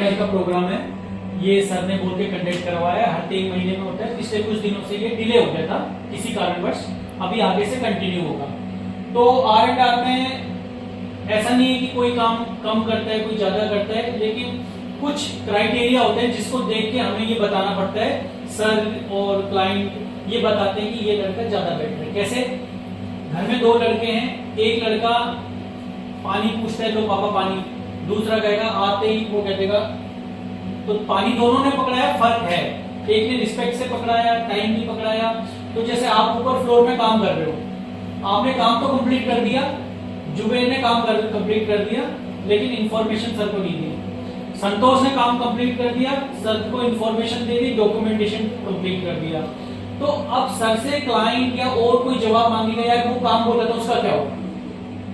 Type का programme है, ये सर ने बोल के कंडक्ट करवाया, हर 3 महीने में होता है। पिछले कुछ दिनों से ये डिले हो गया था किसी कारणवश, अभी आगे से कंटिन्यू होगा। तो R&R में ऐसा नहीं है कि कोई काम कम करता है कोई ज्यादा करता है, लेकिन कुछ क्राइटेरिया होते हैं जिसको देख के हमें ये बताना पड़ता है। सर और क्लाइंट ये बताते हैं कि ये लड़का ज्यादा बेटर है। कैसे? घर में 2 लड़के हैं, एक लड़का पानी पूछता है तो पापा पानी, दूसरा कहेगा आते ही वो कह देगा, तो पानी दोनों ने पकड़ाया, फर्क है। एक ने रिस्पेक्ट से पकड़ाया, टाइम भी पकड़ाया। तो जैसे आप ऊपर फ्लोर में काम कर रहे हो, आपने काम तो कंप्लीट कर दिया, जुबेर ने काम कंप्लीट कर दिया, लेकिन इंफॉर्मेशन सर को नहीं दी। संतोष ने काम कंप्लीट कर दिया, सर को इंफॉर्मेशन दे दी, डॉक्यूमेंटेशन कंप्लीट कर दिया। तो अब सर से क्लाइंट या और कोई जवाब मांगेगा यार वो काम बोला था उसका क्या होगा,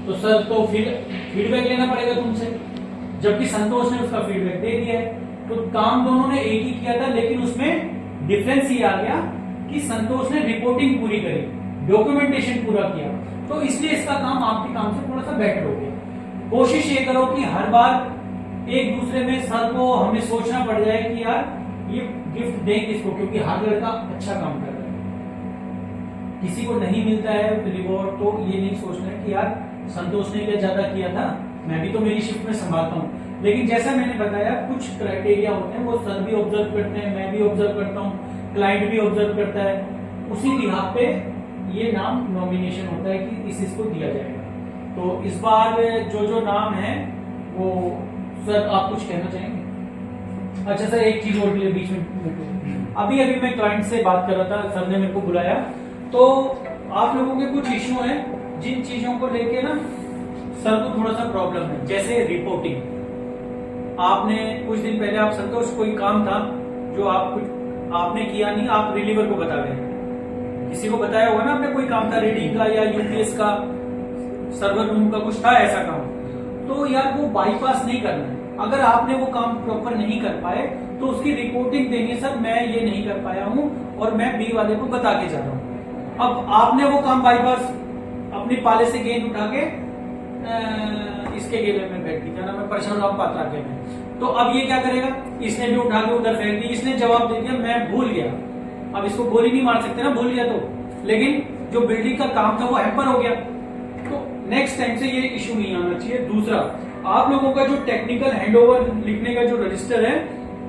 तो सर तो फिर फीडबैक लेना पड़ेगा तुमसे, जबकि संतोष ने उसका फीडबैक दे दिया है। तो काम दोनों ने एक ही किया था, लेकिन उसमें डिफरेंस ये आ गया कि संतोष ने रिपोर्टिंग पूरी करी, डॉक्यूमेंटेशन पूरा किया, तो इसलिए इसका काम आपके काम से थोड़ा सा बेटर हो गया। कोशिश ये करो कि हर बार एक दूसरे में सर को हमें सोचना पड़ जाए कि यार ये गिफ्ट दें किसको, क्योंकि हर लड़का अच्छा काम कर रहा है, किसी को नहीं मिलता है रिवॉर्ड, तो ये नहीं सोचना है कि यार संतोष ने क्या ज्यादा किया था, मैं भी तो मेरी शिफ्ट में संभालता हूँ। लेकिन जैसा मैंने बताया कुछ क्राइटेरिया होते हैं, वो सर भी ऑब्जर्व करते हैं, मैं भी ऑब्जर्व करता हूँ, क्लाइंट भी ऑब्जर्व करता है, उसी बिहाफ पे ये नाम नॉमिनेशन होता है कि इसको दिया जाएगा। तो इस बार जो नाम है वो सर आप कुछ कहना चाहेंगे? अच्छा सर, एक चीज और बीच में, अभी मैं क्लाइंट से बात कर रहा था, सर ने मेरे को बुलाया, तो आप लोगों के कुछ इश्यू हैं जिन चीजों को लेके ना सर को थोड़ा सा प्रॉब्लम है, जैसे रिपोर्टिंग। आपने कुछ दिन पहले आप संतोष कोई काम था जो आपने किया नहीं, आप रिलीवर को बता गए, किसी को बताया होगा ना आपने, कोई काम था रीडिंग का या यूपीएस का, सर्वर रूम का कुछ था ऐसा काम, तो यार वो बाईपास नहीं करना है। अगर आपने वो काम प्रॉपर नहीं कर पाए तो उसकी रिपोर्टिंग देंगे, सर मैं ये नहीं कर पाया हूँ और मैं बी वाले को बता के जा रहा हूँ। अब आपने वो काम बाईपास अपनी पाले से गेंद उठा के इसके गेले में बैठ गई, क्या नाम है, परशुराम पात्रा के में, तो अब ये क्या करेगा, इसने भी उठा के उधर फेंक दी, इसने जवाब दे दिया मैं भूल गया। अब इसको गोली नहीं मार सकते ना भूल गया तो, लेकिन जो बिल्डिंग का काम था वो हैम्पर हो गया। तो नेक्स्ट टाइम से ये इशू नहीं आना चाहिए। दूसरा, आप लोगों का जो टेक्निकल हैंडओवर लिखने का जो रजिस्टर है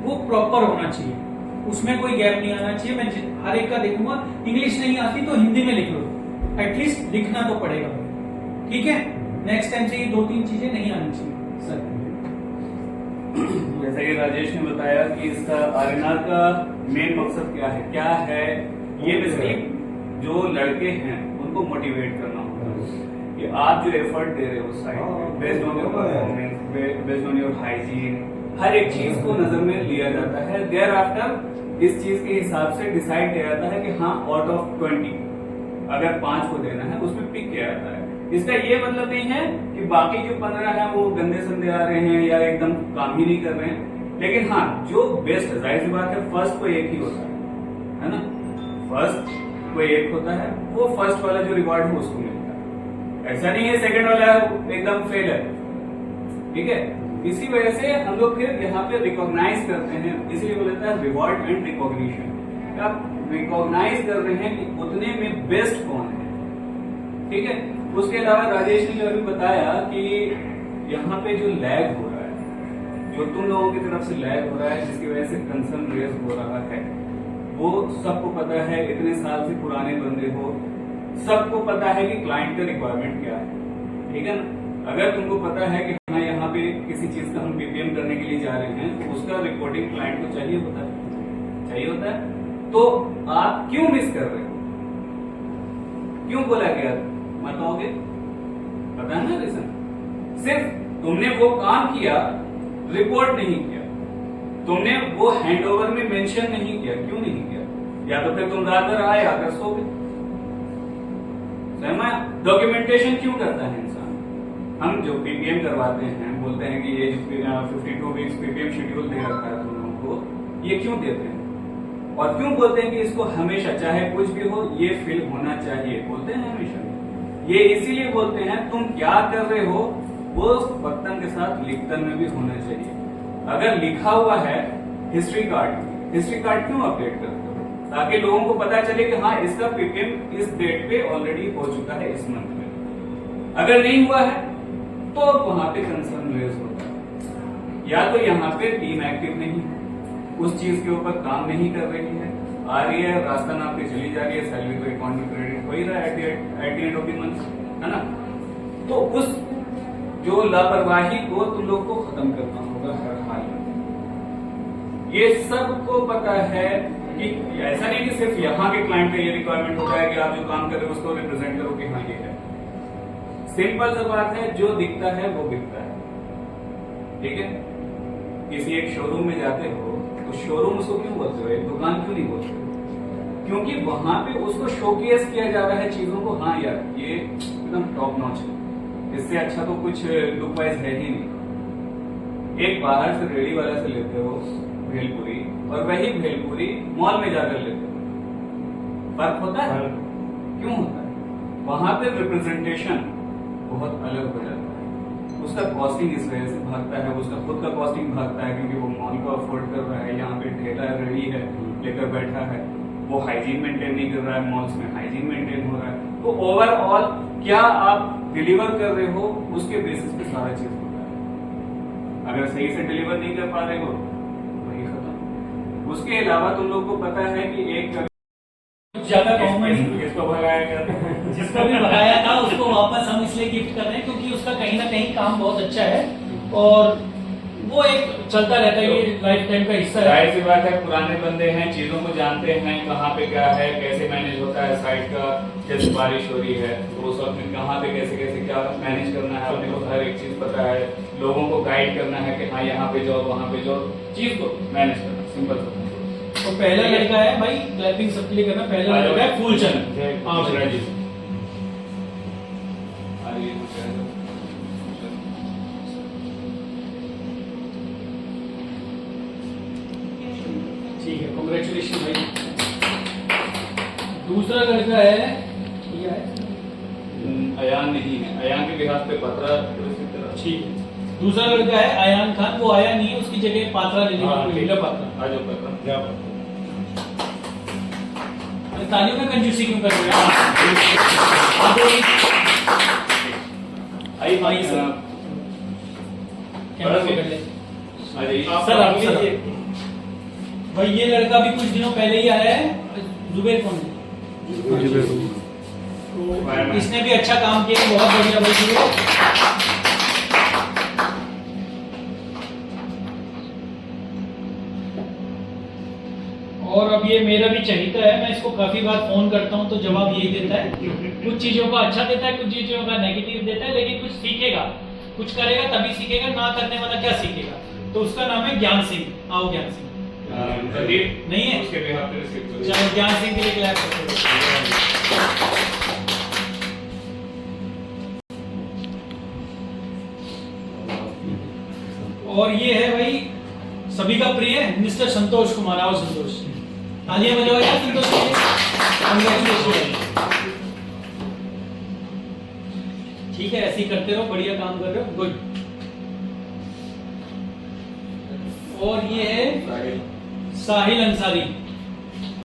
वो प्रॉपर होना चाहिए, उसमें कोई गैप नहीं आना चाहिए। मैं हर एक का देखूंगा, इंग्लिश नहीं आती तो हिंदी में लिख लो, एटलीस्ट लिखना तो पड़ेगा, ठीक है? नेक्स्ट टाइम से ये 2-3 चीजें नहीं आनी चाहिए सर। जैसा कि राजेश ने बताया कि इसका R&R का मेन मकसद क्या है, ये बेसिकली जो लड़के हैं उनको मोटिवेट करना होता है कि आप जो एफर्ट दे रहे हो side, based on your performance, based on your hygiene, हर एक चीज को नजर में लिया जाता है। देयर आफ्टर इस चीज के हिसाब से डिसाइड किया जाता है कि हाँ आउट ऑफ 20 अगर 5 को देना है उसमें पिक किया जाता है। इसका ये मतलब नहीं है कि बाकी जो 15 है वो गंदे संदे आ रहे हैं या एकदम काम ही नहीं कर रहे हैं, लेकिन हाँ जो बेस्ट है, जाहिर सी बात है फर्स्ट को एक ही होता है ना, फर्स्ट को एक होता है, वो फर्स्ट वाला जो रिवॉर्ड है उसको मिलता है। ऐसा नहीं है सेकंड वाला एकदम फेल है, ठीक है? इसी वजह से हम लोग फिर यहाँ पे रिकॉग्नाइज करते हैं, इसीलिए बोलता है रिवॉर्ड एंड रिकॉग्निशन। आप रिकॉग्नाइज कर रहे हैं कि उतने में बेस्ट कौन है, ठीक है? उसके अलावा राजेश ने जो अभी बताया कि यहाँ पे जो लैग हो रहा है, जो तुम लोगों की तरफ से लैग हो रहा है, जिसकी वजह से कंसर्न रेज हो रहा है, वो सबको पता है, इतने साल से पुराने बंदे हो, सबको पता है कि क्लाइंट का रिक्वायरमेंट क्या है, ठीक है ना? अगर तुमको पता है कि हाँ यहाँ पे किसी चीज का हम पीपीएम करने के लिए जा रहे हैं, तो उसका रिपोर्टिंग क्लाइंट को चाहिए होता है, तो आप क्यों मिस कर रहे हो, क्यों बोला गया बताओगे? पता है ना रीजन, सिर्फ तुमने वो काम किया, रिपोर्ट नहीं किया, तुमने वो हैंडओवर में मेंशन नहीं किया। क्यों नहीं किया? या तो फिर तुम रात भर आए आकर सो गए। डॉक्यूमेंटेशन क्यों करता है इंसान? हम जो पीपीएम करवाते हैं, बोलते हैं कि ये 52 वीक्स पीपीएम शेड्यूल दे रखा है तुम लोगों को, ये क्यों देते हैं और क्यों बोलते हैं कि इसको हमेशा चाहे कुछ भी हो ये फिल होना चाहिए, बोलते हैं हमेशा। ये इसीलिए बोलते हैं तुम क्या कर रहे हो वो वक्तन के साथ लिखतन में भी होना चाहिए। अगर लिखा हुआ है हिस्ट्री कार्ड क्यों अपडेट करते हो? ताकि लोगों को पता चले कि हाँ इसका पीपीएम इस डेट पे ऑलरेडी हो चुका है इस मंथ में। अगर नहीं हुआ है तो वहां पे कंसर्न रेज होता है, या तो यहाँ पे टीम एक्टिव नहीं, उस चीज के ऊपर काम नहीं कर रही है, आ रही है रास्ता नाप के चली जा रही है, सैलरी तो अकाउंट में क्रेडिट हो ही रहा है at the end of the month, है ना। तो उस जो लापरवाही को तुम लोग को खत्म करना होगा हर हाल में। ये सबको पता है कि ऐसा नहीं कि सिर्फ यहाँ के क्लाइंट का ये रिक्वायरमेंट होता है कि आप जो काम कर रहे हो उसको रिप्रेजेंट करो कि हाँ ये है। सिंपल सा बात है, जो दिखता है वो बिकता है, ठीक है। किसी एक शोरूम में जाते हो तो शोरूम उसको क्यों बोलते हो, एक दुकान क्यों नहीं बोलते हो? क्योंकि वहां पे उसको शोकेस किया जा रहा है चीजों को, हाँ यार ये एकदम टॉप नॉच है, इससे अच्छा तो कुछ लुक वाइज है ही नहीं। एक बाहर से रेडी वाला से लेते हो भेलपुरी और वही भेलपुरी मॉल में जाकर लेते हो, फर्क होता है? क्यों होता है? वहां पे रिप्रेजेंटेशन बहुत अलग हो जाता है, उसका कॉस्टिंग इस वजह से भागता है, उसका खुद का कॉस्टिंग भागता है क्योंकि वो मॉल को अफोर्ड कर रहा है, यहाँ पे ठेला रेडी है लेकर बैठा है, वो हाइजीन मेंटेन नहीं कर रहा है, मॉल्स में हाइजीन मेंटेन हो रहा है। तो ओवरऑल क्या आप डिलीवर कर रहे हो उसके बेसिस पे सारा चीज होता है। अगर सही से डिलीवर नहीं कर पा रहे हो वही खत्म। उसके अलावा तुम लोग को पता है कि एक ज्यादा कॉमन इसको भगाया गया, जिसको भी भगाया था उसको वापस हम इसलिए गिफ्ट कर रहे हैं क्योंकि उसका कहीं ना कहीं काम बहुत अच्छा है और वो एक चलता रहता है, ये लाइफ टाइम का हिस्सा है। जाहिर सी बात है, पुराने बंदे हैं, चीजों को जानते हैं, कहाँ पे क्या है, कैसे मैनेज होता है साइट का, जैसे बारिश हो रही है तो उस वक्त में कहाँ पे कैसे कैसे क्या मैनेज करना है, अपने को हर एक चीज पता है, लोगों को गाइड करना है कि हाँ यहाँ पे जाओ वहाँ पे जाओ, चीज को मैनेज करना सिंपल सा। तो पहला लड़का है भाई, क्लैपिंग सबके लिए करना, पहला लड़का है फूलचंद। हाँ जी ठीक है, कांग्रेचुलेशन भाई। दूसरा लड़का है, ये है अयान नहीं है, अयान के लिहाज पे पत्रा ठीक है। दूसरा लड़का है अयान खान, वो आया नहीं है, उसकी जगह पात्रा ले लिया, पात्रा। आज पत्रा तालियों में कंजूसी क्यों कर रहे हैं? आई सर कैमरा पकड़ ले सर आप लीजिए भाई। ये लड़का भी कुछ दिनों पहले ही आया है, जुबेर कौन है? इसने भी अच्छा काम किया, बहुत बढ़िया भाई जुबेर। और अब ये मेरा भी चहीता है, मैं इसको काफी बार फोन करता हूँ तो जवाब यही देता है, कुछ चीजों का अच्छा देता है, कुछ चीजों का नेगेटिव देता है, लेकिन कुछ सीखेगा, कुछ करेगा तभी सीखेगा, ना करने वाला क्या सीखेगा। तो उसका नाम है ज्ञान सिंह। आओ ज्ञान सिंह। नहीं है उसके भी हाथ में रिसीव करो। चलो ज्ञान सिंह के लिए क्लैप करते हैं। और ये है भाई सभी का प्रिय मिस्टर संतोष कुमार। आओ संतोष, तालियां बजाओ यार संतोष के लिए। कांग्रेचुलेशन। ठीक है, ऐसे ही करते रहो, बढ़िया काम कर रहे हो, गुड। और ये है साहिल अंसारी।